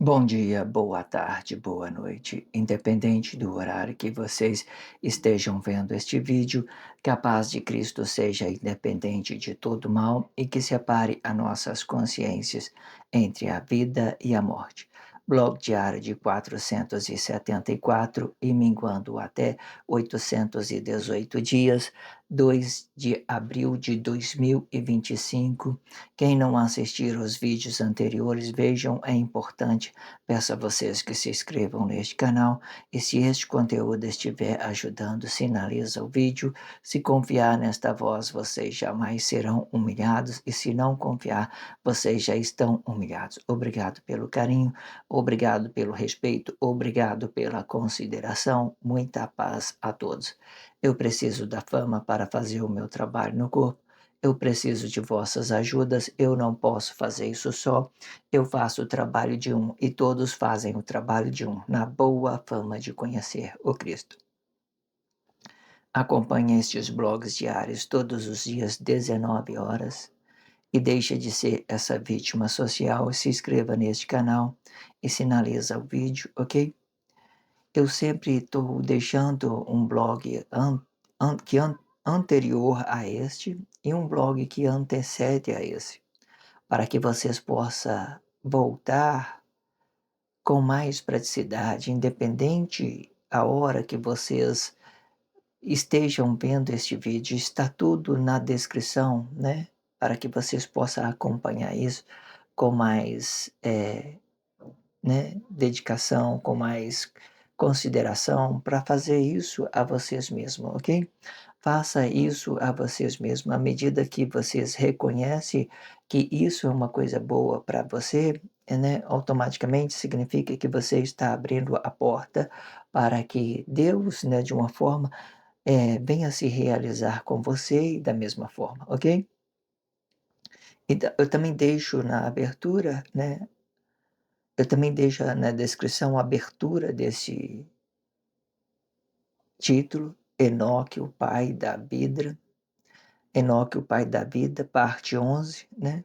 Bom dia, boa tarde, boa noite. Independente do horário que vocês estejam vendo este vídeo, que a paz de Cristo seja independente de todo mal e que separe as nossas consciências entre a vida e a morte. Blog diário de 474 e minguando até 818 dias, 2 de abril de 2025. Quem não assistir os vídeos anteriores, vejam, é importante. Peço a vocês que se inscrevam neste canal e se este conteúdo estiver ajudando, sinaliza o vídeo. Se confiar nesta voz, vocês jamais serão humilhados e se não confiar, vocês já estão humilhados. Obrigado pelo carinho, obrigado pelo respeito, obrigado pela consideração. Muita paz a todos. Eu preciso da fama para fazer o meu trabalho no corpo. Eu preciso de vossas ajudas, eu não posso fazer isso só. Eu faço o trabalho de um e todos fazem o trabalho de um, na boa fama de conhecer o Cristo. Acompanhe estes blogs diários todos os dias, 19 horas, e deixe de ser essa vítima social. Se inscreva neste canal e sinaliza o vídeo, ok? Eu sempre estou deixando um blog anterior a este e um blog que antecede a esse, para que vocês possam voltar com mais praticidade, independente a hora que vocês estejam vendo este vídeo, está tudo na descrição, né? Para que vocês possam acompanhar isso com mais né, dedicação, com mais consideração, para fazer isso a vocês mesmos, ok? Faça isso a vocês mesmos. À medida que vocês reconhecem que isso é uma coisa boa para você, né, automaticamente significa que você está abrindo a porta para que Deus, né, de uma forma, venha se realizar com você e da mesma forma, ok? Então, eu também deixo na abertura, né, eu também deixo na descrição a abertura desse título, Enoque, o pai da vida. Enoque, o pai da vida, parte 11, né?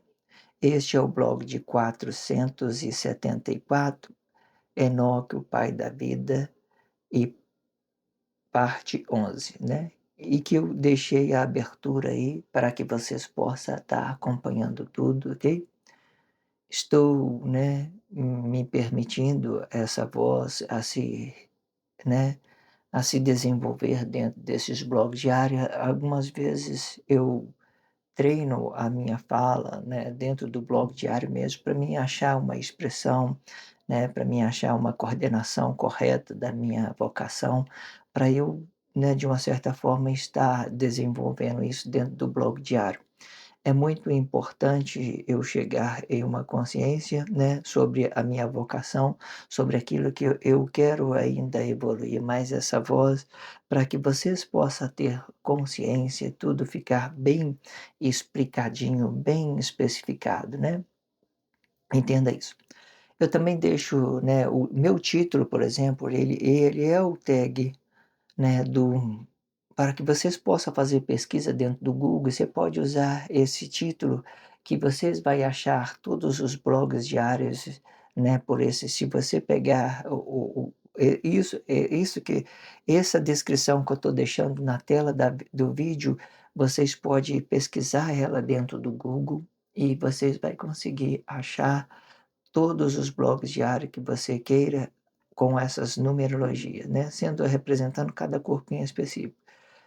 Este é o blog de 474, Enoque, o pai da vida, e parte 11, né? E que eu deixei a abertura aí para que vocês possam estar acompanhando tudo, ok? Estou, né, me permitindo essa voz né, a se desenvolver dentro desses blogs diários. Algumas vezes eu treino a minha fala, né, dentro do blog diário mesmo, para mim achar uma expressão, né, para mim achar uma coordenação correta da minha vocação, para eu, né, de uma certa forma, estar desenvolvendo isso dentro do blog diário. É muito importante eu chegar em uma consciência, né, sobre a minha vocação, sobre aquilo que eu quero ainda evoluir mais essa voz, para que vocês possam ter consciência, tudo ficar bem explicadinho, bem especificado, né. Entenda isso. Eu também deixo, né, o meu título, por exemplo, ele é o tag, né, do para que vocês possam fazer pesquisa dentro do Google, você pode usar esse título que vocês vai achar todos os blogs diários, né, por esse se você pegar isso que essa descrição que eu estou deixando na tela do vídeo, vocês pode pesquisar ela dentro do Google e vocês vai conseguir achar todos os blogs diários que você queira com essas numerologias, né, sendo representando cada corpinho específico.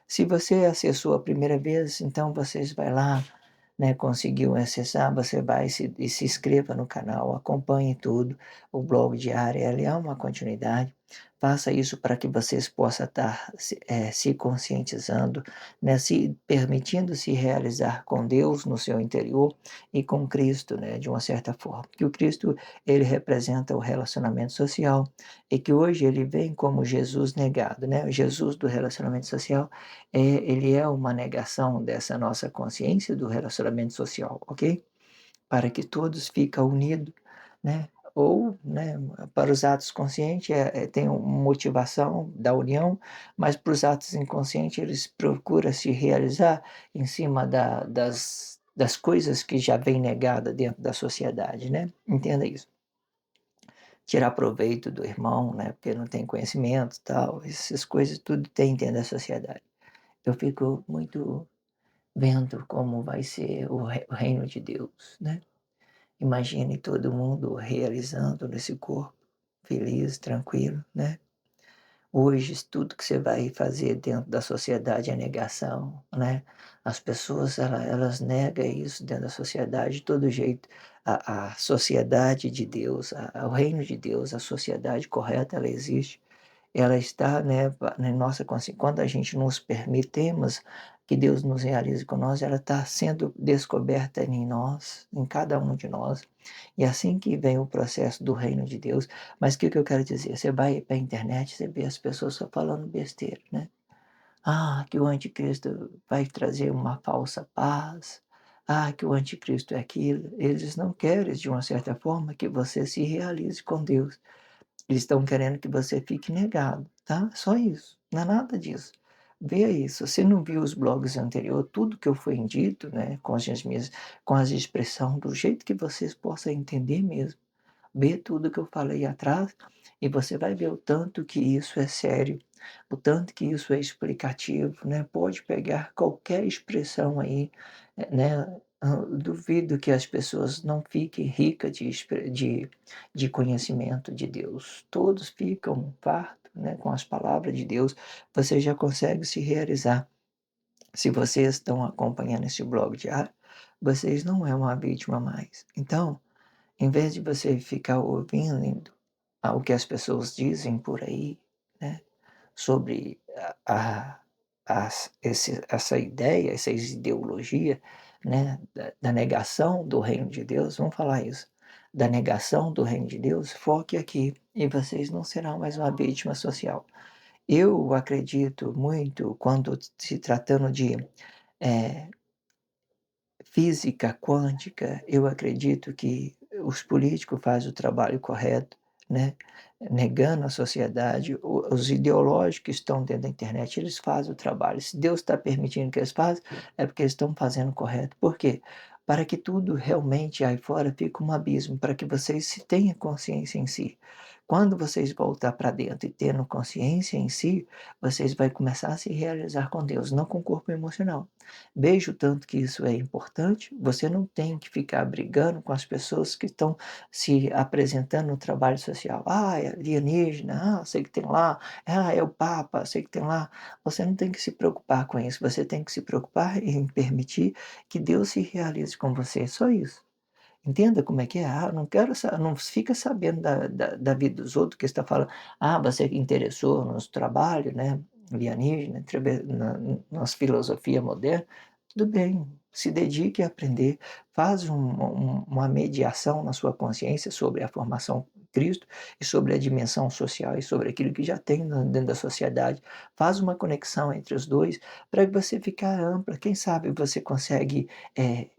Se você acessou a primeira vez, então vocês vai lá, né, conseguiu acessar, você vai e se inscreva no canal, acompanhe tudo, o blog diário, ele é uma continuidade. Faça isso para que vocês possam estar se conscientizando, né, se permitindo se realizar com Deus no seu interior e com Cristo, né, de uma certa forma. Que o Cristo, ele representa o relacionamento social e que hoje ele vem como Jesus negado, né, o Jesus do relacionamento social ele é uma negação dessa nossa consciência do relacionamento social, ok? Para que todos ficam unidos, né? Ou, né, para os atos conscientes tem uma motivação da união, mas para os atos inconscientes eles procuram se realizar em cima das coisas que já vem negada dentro da sociedade, né? Entenda isso. tirar proveito do irmão, né, porque não tem conhecimento, tal, essas coisas tudo tem dentro da sociedade. Eu fico muito vendo como vai ser o reino de Deus, né. Imagine todo mundo realizando nesse corpo, feliz, tranquilo, né. Hoje tudo que você vai fazer dentro da sociedade é negação, né. As pessoas elas negam isso dentro da sociedade de todo jeito. A sociedade de Deus, o reino de Deus, a sociedade correta, ela existe. Ela está, né, na nossa consciência. Quando a gente nos permitemos que Deus nos realize com nós, ela está sendo descoberta em nós, em cada um de nós. E é assim que vem o processo do reino de Deus. Mas o que que eu quero dizer? Você vai para a internet, você vê as pessoas só falando besteira, né? Ah, que o anticristo vai trazer uma falsa paz. Ah, que o anticristo é aquilo. Eles não querem, de uma certa forma, que você se realize com Deus. Eles estão querendo que você fique negado, tá? Só isso, não é nada disso. Vê aí, se você não viu os blogs anterior, tudo que eu fui dito, né, com as expressão do jeito que vocês possam entender mesmo. Vê tudo que eu falei atrás e você vai ver o tanto que isso é sério, o tanto que isso é explicativo, né. Pode pegar qualquer expressão aí, né, duvido que as pessoas não fiquem ricas de conhecimento de Deus. Todos ficam fartos, né, com as palavras de Deus. Você já consegue se realizar. Se vocês estão acompanhando esse blog diário, vocês não é uma vítima mais. Então, em vez de você ficar ouvindo o que as pessoas dizem por aí, né, sobre essa ideia, essa ideologia, né, da negação do reino de Deus, vamos falar isso, da negação do reino de Deus, foque aqui e vocês não serão mais uma vítima social. Eu acredito muito quando se tratando de, eh física quântica, eu acredito que os políticos fazem o trabalho correto, né, negando a sociedade, os ideológicos que estão dentro da internet, eles fazem o trabalho. Se Deus está permitindo que eles façam, é porque eles estão fazendo correto. Por quê? Para que tudo realmente aí fora fique um abismo, para que vocês se tenham consciência em si. Quando vocês voltar para dentro e tendo consciência em si, vocês vai começar a se realizar com Deus, não com o corpo emocional. Veja o tanto que isso é importante, você não tem que ficar brigando com as pessoas que estão se apresentando no trabalho social. "Ah, é alienígena, ah, sei que tem lá, ah, é o papa, sei que tem lá". Você não tem que se preocupar com isso, você tem que se preocupar em permitir que Deus se realize com você, só isso. Entenda como é que é. Ah, não quero sa não fica sabendo da vida dos outros, que está falando: "Ah, você que interessou nos trabalho, né, alienígena, nas filosofia moderna". Tudo bem, se dedique a aprender, faz uma mediação na sua consciência sobre a formação Cristo e sobre a dimensão social e sobre aquilo que já tem dentro da sociedade. Faz uma conexão entre os 2 para você ficar ampla. Quem sabe você consegue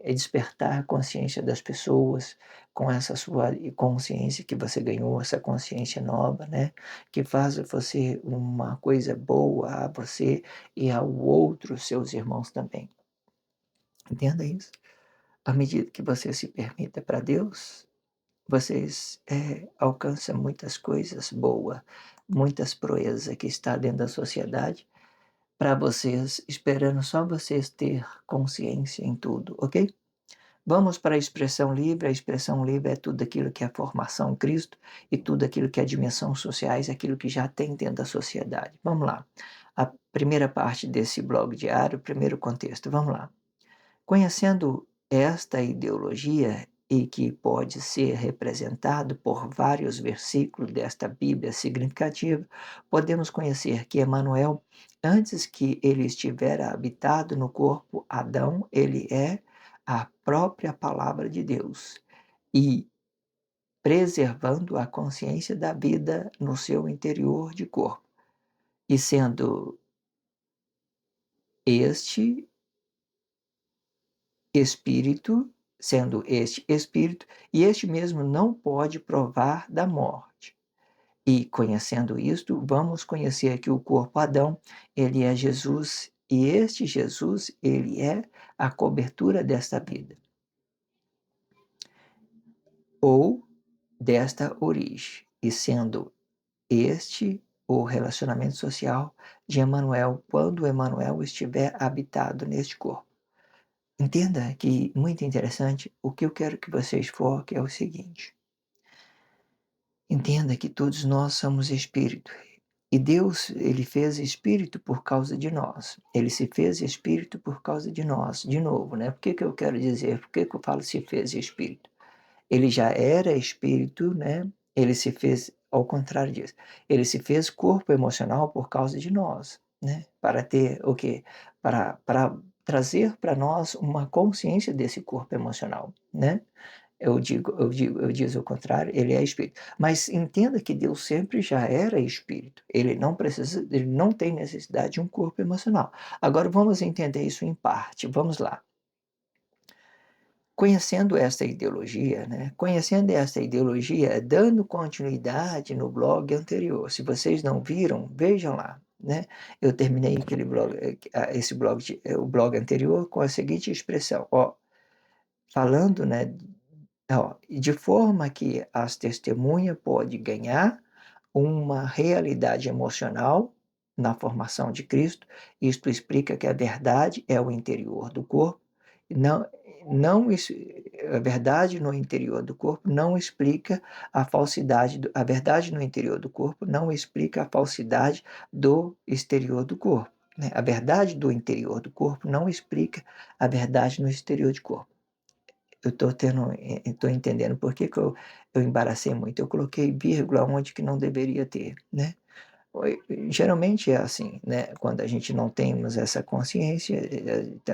despertar a consciência das pessoas com essa sua consciência que você ganhou, essa consciência nova, né, que faz você uma coisa boa a você e ao outro, seus irmãos também. Entenda isso. À medida que você se permita para Deus, vocês, alcançam muitas coisas boas, muitas proezas que está dentro da sociedade para vocês, esperando só vocês ter consciência em tudo, ok? Vamos para a expressão livre é tudo aquilo que é formação Cristo e tudo aquilo que é dimensão sociais, aquilo que já tem dentro da sociedade. Vamos lá. A primeira parte desse blog diário, o primeiro contexto, vamos lá. Conhecendo esta ideologia e que pode ser representado por vários versículos desta Bíblia significativa, podemos conhecer que Emanuel, antes que ele estivera habitado no corpo Adão, ele é a própria palavra de Deus e preservando a consciência da vida no seu interior de corpo, e sendo este espírito, sendo este espírito, e este mesmo não pode provar da morte. E conhecendo isto, vamos conhecer que o corpo Adão, ele é Jesus, e este Jesus, ele é a cobertura desta vida, ou desta origem. e sendo este o relacionamento social de Emanuel, quando Emanuel estiver habitado neste corpo. Entenda que, muito interessante, o que eu quero que vocês foquem é o seguinte: entenda que todos nós somos espírito. E Deus, ele fez espírito por causa de nós. Ele se fez espírito por causa de nós. De novo, né? Por que que eu quero dizer? Por que que eu falo se fez espírito? Ele já era espírito, né? Ele se fez ao contrário disso. Ele se fez corpo emocional por causa de nós, né? Para ter o quê? Para trazer para nós uma consciência desse corpo emocional, né? Eu digo o contrário, ele é espírito. Mas entenda que Deus sempre já era espírito. Ele não tem necessidade de um corpo emocional. Agora vamos entender isso em parte. Vamos lá. Conhecendo esta ideologia, dando continuidade no blog anterior. Se vocês não viram, vejam lá, né? Eu terminei aquele blog, o blog anterior com a seguinte expressão, ó, falando, né, ó, de forma que as testemunhas podem ganhar uma realidade emocional na formação de Cristo. Isto explica que a verdade é o interior do corpo. Não, não, a verdade no interior do corpo não explica a falsidade, a verdade no interior do corpo não explica a falsidade do exterior do corpo. Né? A verdade do interior do corpo não explica a verdade no exterior do corpo. Estou entendendo por que que eu embaracei muito. Eu coloquei vírgula onde que não deveria ter, né? Geralmente é assim, né? Quando a gente não temos essa consciência,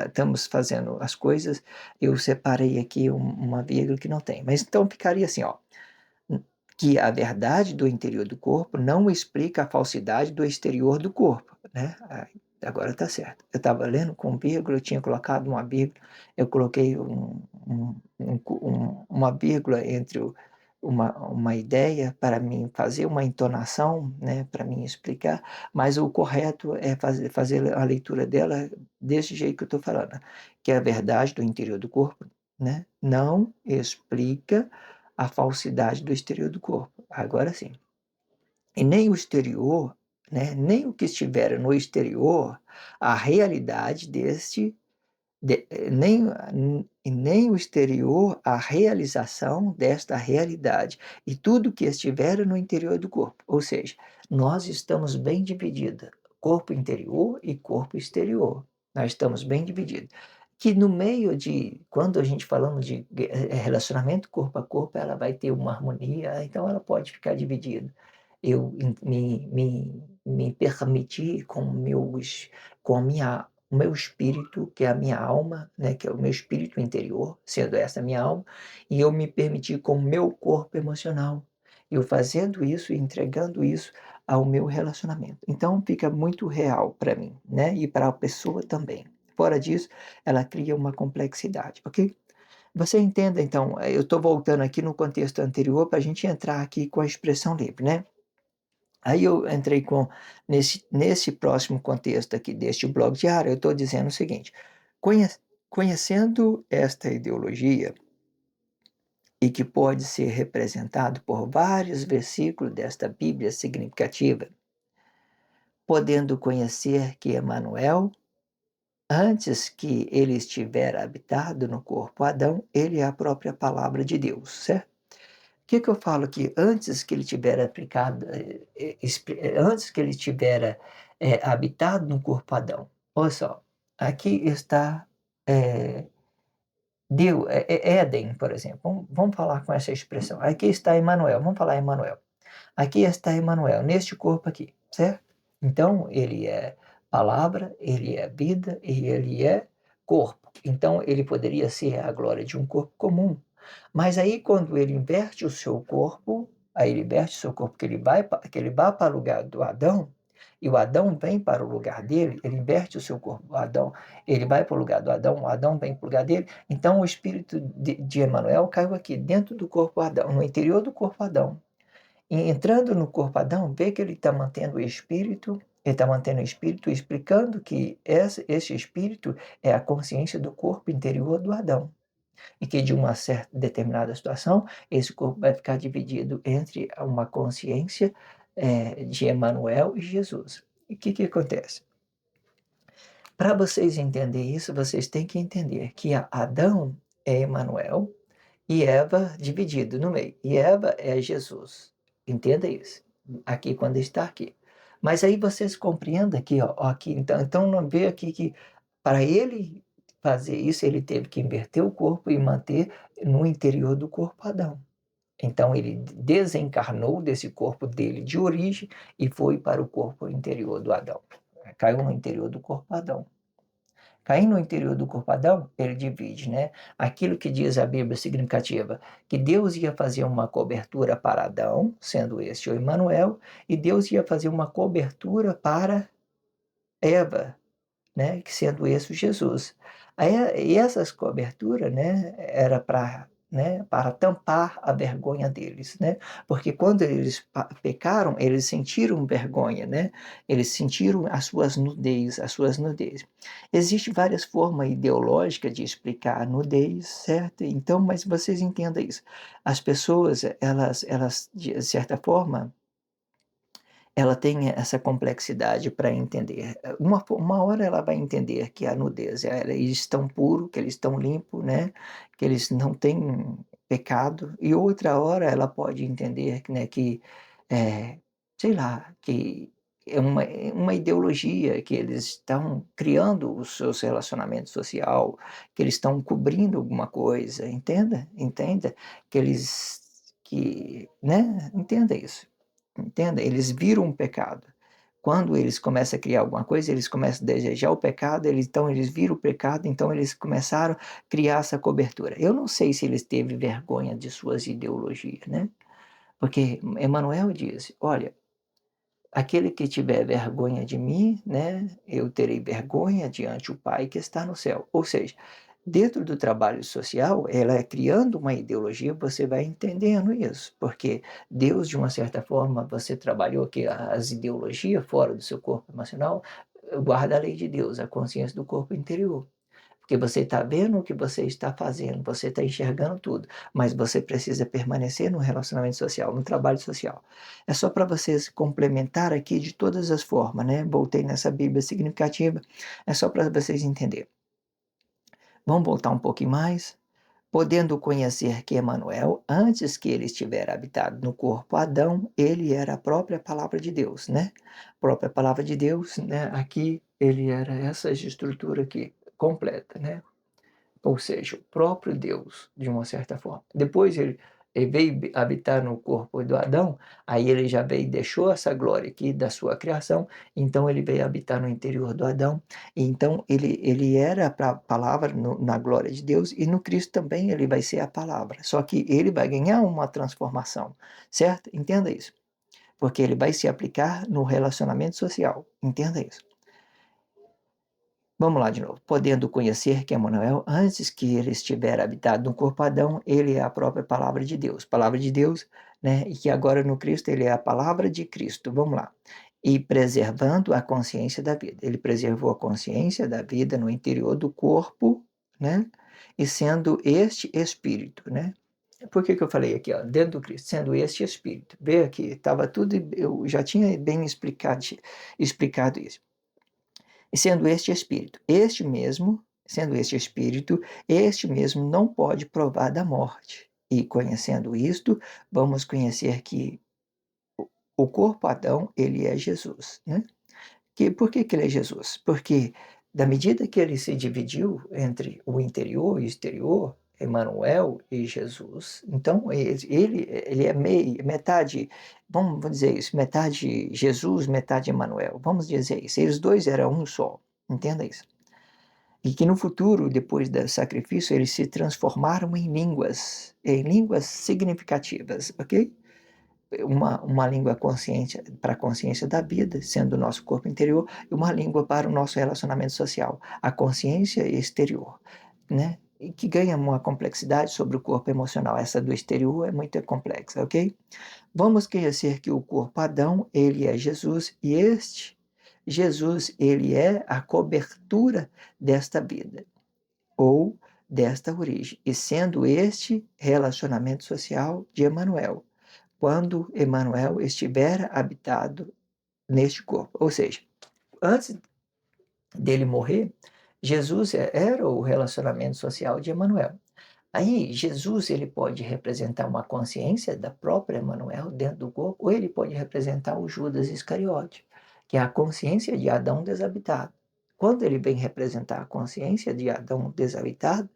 estamos fazendo as coisas, eu separei aqui uma vírgula que não tem. Mas então ficaria assim, ó, que a verdade do interior do corpo não explica a falsidade do exterior do corpo, né? Agora está certo. Eu estava lendo com vírgula, eu tinha colocado uma vírgula, eu coloquei uma vírgula entre uma ideia para mim fazer uma entonação, né, para mim explicar, mas o correto é fazer a leitura dela desse jeito que eu estou falando, que é a verdade do interior do corpo, né, não explica a falsidade do exterior do corpo. Agora sim. E nem o exterior, né, nem o que estiver no exterior, a realidade deste nem, nem o exterior, a realização desta realidade e tudo que estiver no interior do corpo. Ou seja, nós estamos bem divididos, corpo interior e corpo exterior. Nós estamos bem divididos. Que no meio de, quando a gente falamos de relacionamento corpo a corpo, ela vai ter uma harmonia, então ela pode ficar dividida. Eu me permitir com a minha o meu espírito, que é a minha alma, né, que é o meu espírito interior, sendo essa a minha alma, e eu me permitir com o meu corpo emocional. Eu fazendo isso e entregando isso ao meu relacionamento. Então fica muito real para mim, né? E para a pessoa também. Fora disso, ela cria uma complexidade, ok? Você entenda, então, eu estou voltando aqui no contexto anterior para a gente entrar aqui com a expressão livre, né? Aí eu entrei nesse próximo contexto aqui deste blog diário, eu estou dizendo o seguinte: conhe, conhecendo esta ideologia, e que pode ser representado por vários versículos desta Bíblia significativa, podendo conhecer que Emanuel, antes que ele estiver habitado no corpo Adão, ele é a própria palavra de Deus, certo? O que que eu falo aqui? Antes que ele tiver aplicado, antes que ele tiver habitado no corpo Adão. Olha só, aqui está é, Éden, por exemplo. Vamos falar com essa expressão. Aqui está Emanuel. Vamos falar Emanuel. Aqui está Emanuel, neste corpo aqui, certo? Então, ele é palavra, ele é vida e ele é corpo. Então, ele poderia ser a glória de um corpo comum. Mas aí, quando ele inverte o seu corpo, aí ele inverte o seu corpo, que ele vai para o lugar do Adão, e o Adão vem para o lugar dele, ele inverte o seu corpo, o Adão, ele vai para o lugar do Adão, o Adão vem para o lugar dele, então o espírito de Emanuel caiu aqui, dentro do corpo Adão, no interior do corpo Adão. E entrando no corpo Adão, vê que ele está mantendo o espírito, ele está mantendo o espírito, explicando que esse espírito é a consciência do corpo interior do Adão. E que de uma certa determinada situação, esse corpo vai ficar dividido entre uma consciência, de Emanuel e Jesus. E o que que acontece? Para vocês entenderem isso, vocês têm que entender que Adão é Emanuel e Eva dividido no meio. E Eva é Jesus. Entenda isso. Aqui quando está aqui. Mas aí vocês compreendam aqui, ó, aqui, então não vê aqui que para ele fazer isso, ele teve que inverter o corpo e manter no interior do corpo Adão. Então ele desencarnou desse corpo dele de origem e foi para o corpo interior do Adão. Caiu no interior do corpo Adão. Caindo no interior do corpo Adão, ele divide, né? Aquilo que diz a Bíblia significativa, que Deus ia fazer uma cobertura para Adão, sendo este o Emanuel, e Deus ia fazer uma cobertura para Eva, né, que sendo esse o Jesus. Aí, e essas coberturas, né, era para, né, para tampar a vergonha deles, né? Porque quando eles pecaram, eles sentiram vergonha, né? Eles sentiram as suas nudez. Existem várias formas ideológicas de explicar a nudez, certo? Então, mas vocês entendam isso. As pessoas, elas de certa forma, ela tem essa complexidade para entender. Uma hora ela vai entender que a nudez, eles estão puros, que eles estão limpos, né? Que eles não têm pecado. E outra hora ela pode entender, né, que, é, sei lá, que é uma ideologia, que eles estão criando os seus relacionamentos social, que eles estão cobrindo alguma coisa, entenda? Entenda que eles, que, né? Entenda isso. Entenda? Eles viram um pecado. Quando eles começam a criar alguma coisa, eles começam a desejar o pecado, então eles viram o pecado, então eles começaram a criar essa cobertura. Eu não sei se eles teve vergonha de suas ideologias, né? Porque Emmanuel diz, olha, aquele que tiver vergonha de mim, né, eu terei vergonha diante o Pai que está no céu. Ou seja, dentro do trabalho social, ela é criando uma ideologia, você vai entendendo isso, porque Deus, de uma certa forma, você trabalhou que as ideologias fora do seu corpo emocional, guarda a lei de Deus, a consciência do corpo interior. Porque você está vendo o que você está fazendo, você está enxergando tudo, mas você precisa permanecer no relacionamento social, no trabalho social. É só para vocês complementar aqui de todas as formas, né? Voltei nessa Bíblia significativa, é só para vocês entenderem. Vamos voltar um pouquinho mais. Podendo conhecer que Emanuel, antes que ele estivesse habitado no corpo Adão, ele era a própria palavra de Deus, né? A própria palavra de Deus, né? Aqui ele era essa estrutura aqui completa, né? Ou seja, o próprio Deus, de uma certa forma. Depois ele veio habitar no corpo do Adão, aí ele já veio e deixou essa glória aqui da sua criação, então ele veio habitar no interior do Adão, então ele era a palavra na glória de Deus, e no Cristo também ele vai ser a palavra, só que ele vai ganhar uma transformação, certo? Entenda isso, porque ele vai se aplicar no relacionamento social, entenda isso. Vamos lá de novo. Podendo conhecer que Emanuel, antes que ele estiver habitado no corpo Adão, ele é a própria palavra de Deus. Palavra de Deus, né? E que agora no Cristo ele é a palavra de Cristo. Vamos lá. E preservando a consciência da vida. Ele preservou a consciência da vida no interior do corpo, né? E sendo este espírito, né? Por que que eu falei aqui, ó, dentro do Cristo, sendo este espírito? Vê aqui, estava tudo, eu já tinha bem explicado isso. E sendo este espírito, este mesmo não pode provar da morte. E conhecendo isto, vamos conhecer que o corpo Adão, ele é Jesus, né? Por que que ele é Jesus? Porque da medida que ele se dividiu entre o interior e o exterior, Emanuel e Jesus, então ele é metade, vamos dizer isso, metade Jesus, metade Emanuel, vamos dizer isso. Eles dois eram um só, entenda isso. E que no futuro, depois do sacrifício, eles se transformaram em línguas significativas, ok? Uma língua consciente para a consciência da vida, sendo o nosso corpo interior, e uma língua para o nosso relacionamento social, a consciência exterior, né? E que ganha uma complexidade sobre o corpo emocional. Essa do exterior é muito complexa, ok? Vamos conhecer que o corpo Adão, ele é Jesus, e este Jesus, ele é a cobertura desta vida, ou desta origem, e sendo este relacionamento social de Emanuel, quando Emanuel estiver habitado neste corpo. Ou seja, antes dele morrer, Jesus era o relacionamento social de Emanuel. Aí Jesus ele pode representar uma consciência da própria Emanuel dentro do corpo, ou ele pode representar o Judas Iscariote, que é a consciência de Adão desabitado. Quando ele vem representar a consciência de Adão desabitado,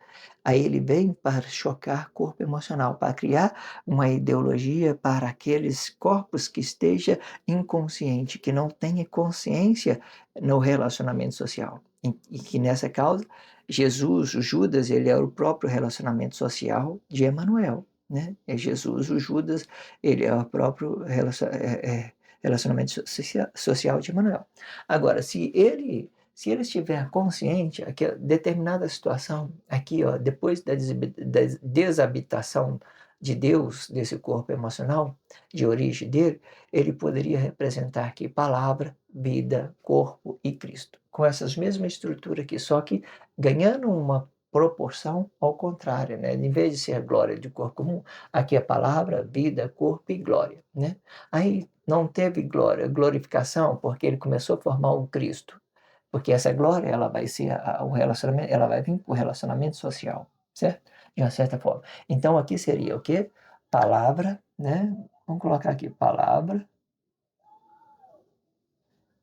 aí ele vem para chocar corpo emocional, para criar uma ideologia para aqueles corpos que esteja inconsciente, que não tenha consciência no relacionamento social. E que nessa causa Jesus, o Judas, ele é o próprio relacionamento social de Emanuel, né? É Jesus, o Judas, ele é o próprio relacionamento social de Emanuel. Agora, se ele estiver consciente, aqui, determinada situação, aqui, ó, depois da desabitação de Deus, desse corpo emocional, de origem dele, ele poderia representar aqui palavra, vida, corpo e Cristo. Com essas mesmas estruturas aqui, só que ganhando uma proporção ao contrário, né? Em vez de ser a glória de corpo comum, aqui é palavra, vida, corpo e glória, né? Aí não teve glória, glorificação, porque ele começou a formar o Cristo. Porque essa glória, ela vai ser o relacionamento, ela vai vir para o relacionamento social, certo? De uma certa forma. Então aqui seria o quê? Palavra, né? Vamos colocar aqui palavra,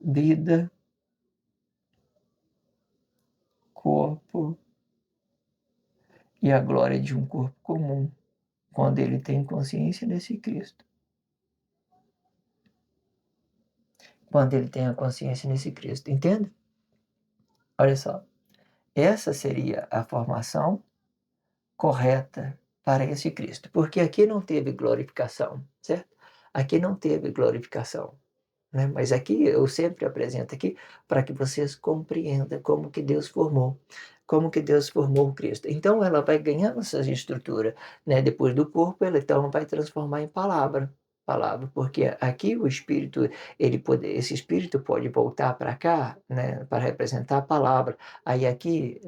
vida, corpo e a glória de um corpo comum, quando ele tem consciência desse Cristo. Quando ele tem a consciência nesse Cristo, entende? Olha só, essa seria a formação correta para esse Cristo, porque aqui não teve glorificação, certo? Aqui não teve glorificação, né? Mas aqui eu sempre apresento aqui para que vocês compreendam como que Deus formou o Cristo. Então ela vai ganhando essas estruturas, né? Depois do corpo, ela então vai transformar em palavra, porque aqui o espírito, esse espírito pode voltar para cá, né? Para representar a palavra. Aí aqui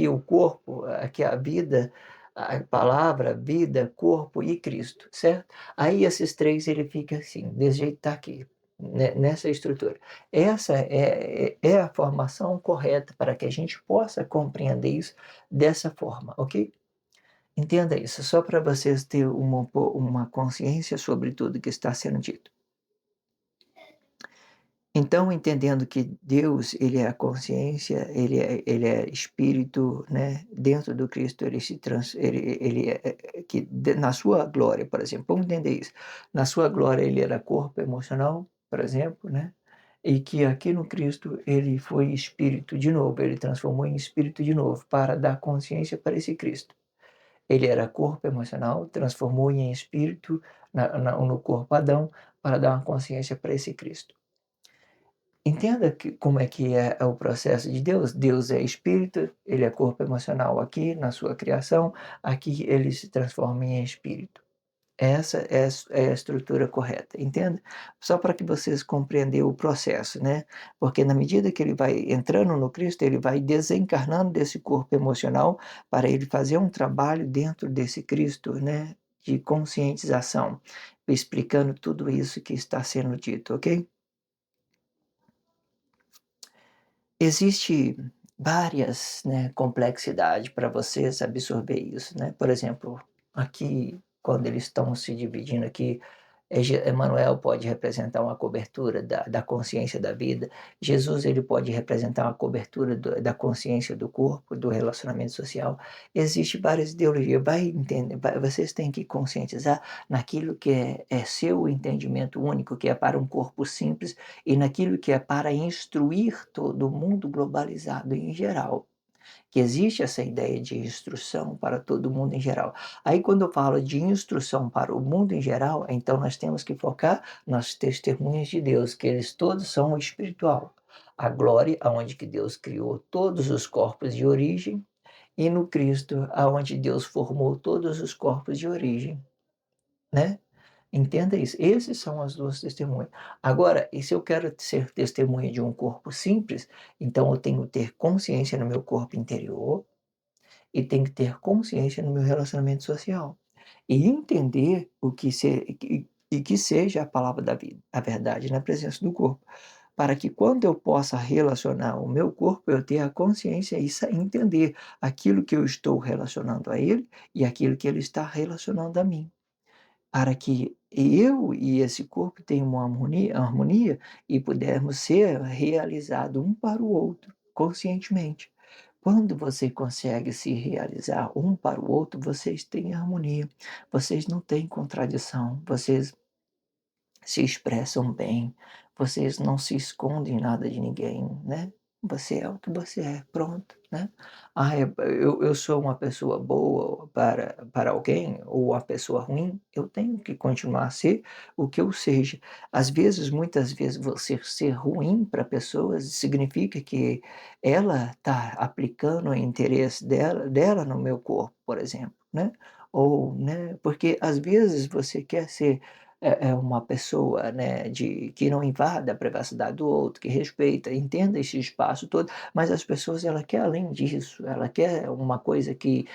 o corpo, aqui a vida, a palavra, vida, corpo e Cristo, certo? Aí esses três ele fica assim, desse jeito está aqui, nessa estrutura. Essa é a formação correta para que a gente possa compreender isso dessa forma, ok? Entenda isso, só para vocês terem uma consciência sobre tudo que está sendo dito. Então, entendendo que Deus, ele é a consciência, ele é espírito, né? Dentro do Cristo, ele que na sua glória, por exemplo, vamos entender isso. Na sua glória, ele era corpo emocional, por exemplo, né? E que aqui no Cristo, ele foi espírito de novo, ele transformou em espírito de novo, para dar consciência para esse Cristo. Ele era corpo emocional, transformou em espírito no corpo Adão, para dar uma consciência para esse Cristo. Entenda como é que é o processo de Deus. Deus é espírito, ele é corpo emocional aqui na sua criação, aqui ele se transforma em espírito. Essa é a estrutura correta, entende? Só para que vocês compreendam o processo, né? Porque na medida que ele vai entrando no Cristo, ele vai desencarnando desse corpo emocional para ele fazer um trabalho dentro desse Cristo, né? De conscientização, explicando tudo isso que está sendo dito, ok? Existe várias, né, complexidades para vocês absorver isso, né? Por exemplo, aqui, quando eles estão se dividindo aqui, Emanuel pode representar uma cobertura da consciência da vida. Jesus ele pode representar uma cobertura da consciência do corpo, do relacionamento social. Existem várias ideologias. Vai entender, vocês têm que conscientizar naquilo que é seu entendimento único, que é para um corpo simples, e naquilo que é para instruir todo o mundo globalizado em geral, que existe essa ideia de instrução para todo mundo em geral. Aí quando eu falo de instrução para o mundo em geral, então nós temos que focar nas testemunhas de Deus, que eles todos são espiritual. A glória, aonde que Deus criou todos os corpos de origem, e no Cristo, aonde Deus formou todos os corpos de origem, né? Entenda isso. Esses são as duas testemunhas. Agora, e se eu quero ser testemunha de um corpo simples, então eu tenho que ter consciência no meu corpo interior, e tenho que ter consciência no meu relacionamento social. E entender o que que seja a palavra da vida, a verdade na presença do corpo, para que quando eu possa relacionar o meu corpo, eu tenha a consciência e entender aquilo que eu estou relacionando a ele e aquilo que ele está relacionando a mim, para que eu e esse corpo tenham uma harmonia e pudermos ser realizado um para o outro, conscientemente. Quando você consegue se realizar um para o outro, vocês têm harmonia, vocês não têm contradição, vocês se expressam bem, vocês não se escondem nada de ninguém, né. Você é o que você é, pronto, né. Ah, eu sou uma pessoa boa para alguém ou uma pessoa ruim, eu tenho que continuar a ser o que eu seja. Às vezes, muitas vezes, você ser ruim para pessoas significa que ela está aplicando o interesse dela no meu corpo, por exemplo, né. Ou, né, porque às vezes você quer ser uma pessoa, né, que não invada a privacidade do outro, que respeita, entenda esse espaço todo, mas as pessoas ela quer além disso, ela quer uma coisa que,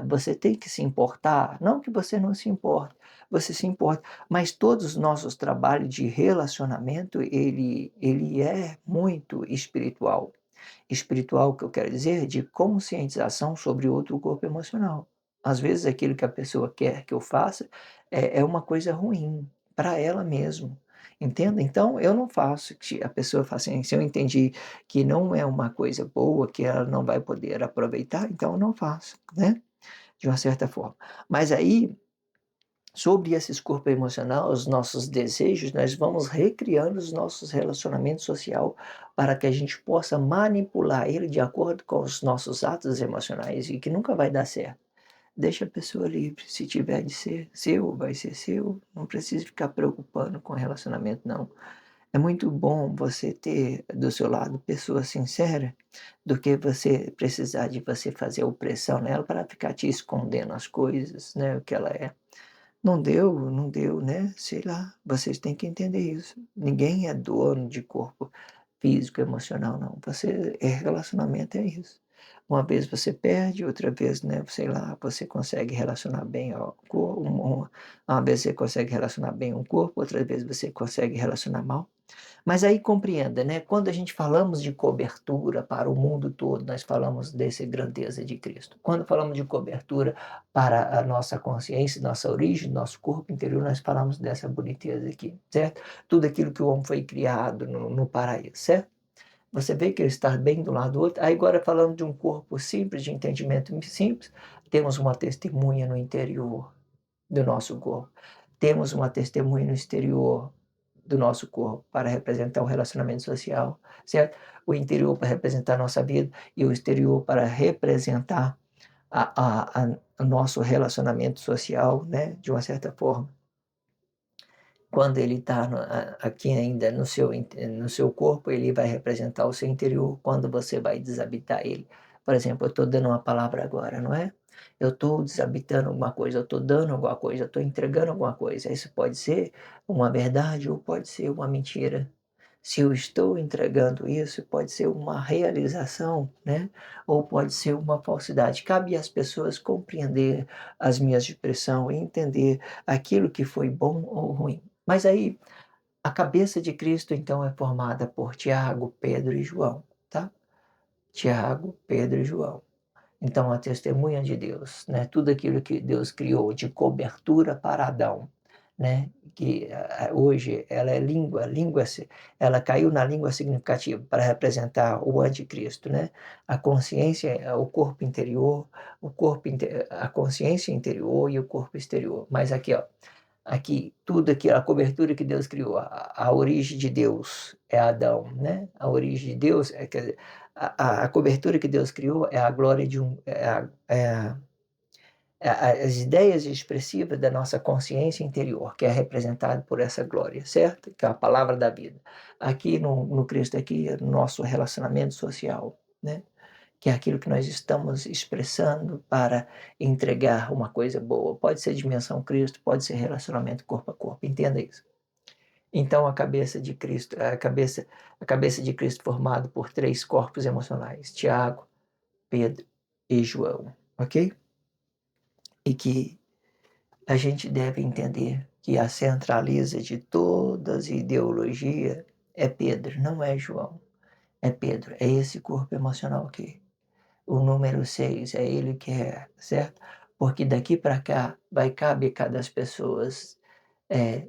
você tem que se importar, não que você não se importe, você se importa, mas todos os nossos trabalhos de relacionamento, ele é muito espiritual. Espiritual, que eu quero dizer, de conscientização sobre outro corpo emocional. Às vezes aquilo que a pessoa quer que eu faça é uma coisa ruim para ela mesmo, entenda? Então eu não faço, que a pessoa fala assim, se eu entendi que não é uma coisa boa, que ela não vai poder aproveitar, então eu não faço, né, de uma certa forma. Mas aí, sobre esses corpo emocional, os nossos desejos, nós vamos recriando os nossos relacionamentos social para que a gente possa manipular ele de acordo com os nossos atos emocionais e que nunca vai dar certo. Deixa a pessoa livre, se tiver de ser seu, vai ser seu, não precisa ficar preocupando com relacionamento não. É muito bom você ter do seu lado pessoa sincera, do que você precisar de você fazer opressão nela para ficar te escondendo as coisas, né, o que ela é. Não deu, não deu, né, sei lá, vocês têm que entender isso. Ninguém é dono de corpo físico, emocional não, você relacionamento é isso. Uma vez você perde, outra vez, né, sei lá, você consegue relacionar bem ao co uma vez você consegue relacionar bem um corpo, outra vez você consegue relacionar mal. Mas aí compreenda, né, quando a gente falamos de cobertura para o mundo todo, nós falamos dessa grandeza de Cristo. Quando falamos de cobertura para a nossa consciência, nossa origem, nosso corpo interior, nós falamos dessa boniteza aqui, certo? Tudo aquilo que o homem foi criado no paraíso, certo? Você vê que ele está bem do lado do outro. Aí agora falando de um corpo simples, de entendimento simples, temos uma testemunha no interior do nosso corpo. Temos uma testemunha no exterior do nosso corpo para representar o relacionamento social, certo? O interior para representar a nossa vida e o exterior para representar o nosso relacionamento social, né, de uma certa forma. Quando ele está aqui ainda no seu corpo, ele vai representar o seu interior, quando você vai deshabitar ele. Por exemplo, eu estou dando uma palavra agora, não é? Eu estou desabitando alguma coisa, eu estou dando alguma coisa, eu estou entregando alguma coisa. Isso pode ser uma verdade ou pode ser uma mentira. Se eu estou entregando isso, pode ser uma realização, né, ou pode ser uma falsidade. Cabe às pessoas compreender as minhas expressão e entender aquilo que foi bom ou ruim. Mas aí, a cabeça de Cristo então é formada por Tiago, Pedro e João, tá? Tiago, Pedro e João. Então a testemunha de Deus, né, tudo aquilo que Deus criou de cobertura para Adão, né, que hoje ela é ela caiu na língua significativa para representar o anticristo, né, a consciência, o corpo interior, a consciência interior e o corpo exterior. Mas aqui, ó, aqui, tudo aqui, a cobertura que Deus criou, a origem de Deus é Adão, né, a origem de Deus quer dizer, a cobertura que Deus criou é a glória de um as ideias expressivas da nossa consciência interior, que é representado por essa glória, certo? Que é a palavra da vida. Aqui no Cristo aqui, é no nosso relacionamento social, né, que é aquilo que nós estamos expressando para entregar uma coisa boa. Pode ser dimensão Cristo, pode ser relacionamento corpo a corpo, entenda isso. Então a cabeça de Cristo, a cabeça de Cristo formado por 3 corpos emocionais: Tiago, Pedro e João. ok? E que a gente deve entender que a centraliza de todas as ideologias é Pedro, não é João, é Pedro, é esse corpo emocional aqui. O número 6 é ele que é, certo? Porque daqui para cá vai caber cada pessoas, eh,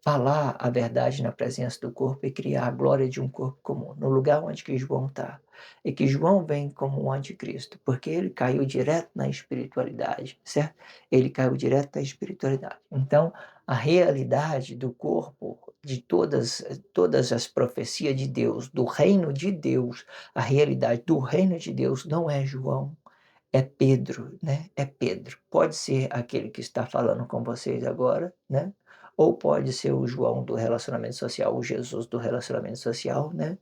falar a verdade na presença do corpo e criar a glória de um corpo comum, no lugar onde que João está. E que João vem como um anticristo, porque ele caiu direto na espiritualidade, certo? Ele caiu direto na espiritualidade. Então, a realidade do corpo, de todas as profecias de Deus, do reino de Deus, a realidade do reino de Deus não é João, é Pedro, né, é Pedro. Pode ser aquele que está falando com vocês agora, né, ou pode ser o João do relacionamento social, o Jesus do relacionamento social, né,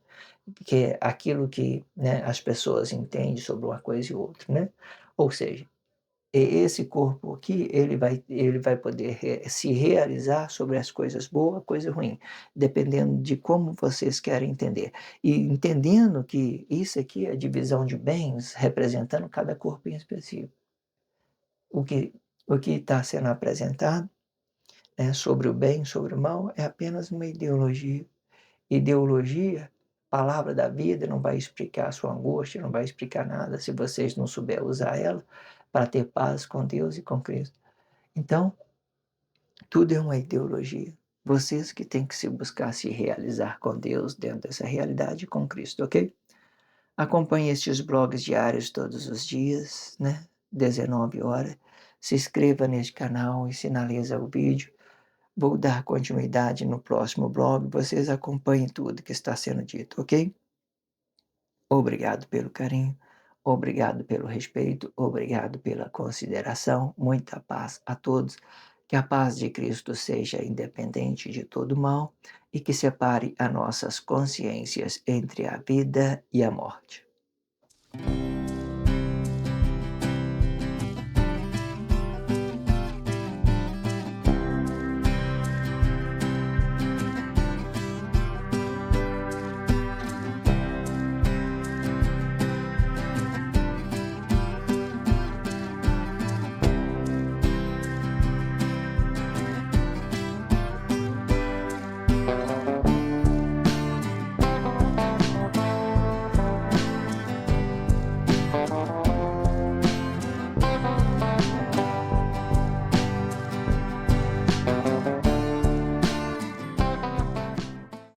que é aquilo que, né, as pessoas entendem sobre uma coisa e outra, né. Ou seja, esse corpo aqui, ele vai poder se realizar sobre as coisas boas, coisa ruim, dependendo de como vocês querem entender. E entendendo que isso aqui é divisão de bens, representando cada corpo em específico. O que o que está sendo apresentado, né, sobre o bem, sobre o mal, é apenas uma ideologia. Ideologia, palavra da vida, não vai explicar a sua angústia, não vai explicar nada se vocês não souber usar ela para ter paz com Deus e com Cristo. Então, tudo é uma ideologia. Vocês que têm que se buscar se realizar com Deus dentro dessa realidade com Cristo, ok? Acompanhe estes blogs diários todos os dias, né? 19 horas. Se inscreva neste canal e sinaliza o vídeo. Vou dar continuidade no próximo blog. Vocês acompanhem tudo que está sendo dito, ok? Obrigado pelo carinho, obrigado pelo respeito, obrigado pela consideração. Muita paz a todos. Que a paz de Cristo seja independente de todo mal e que separe as nossas consciências entre a vida e a morte.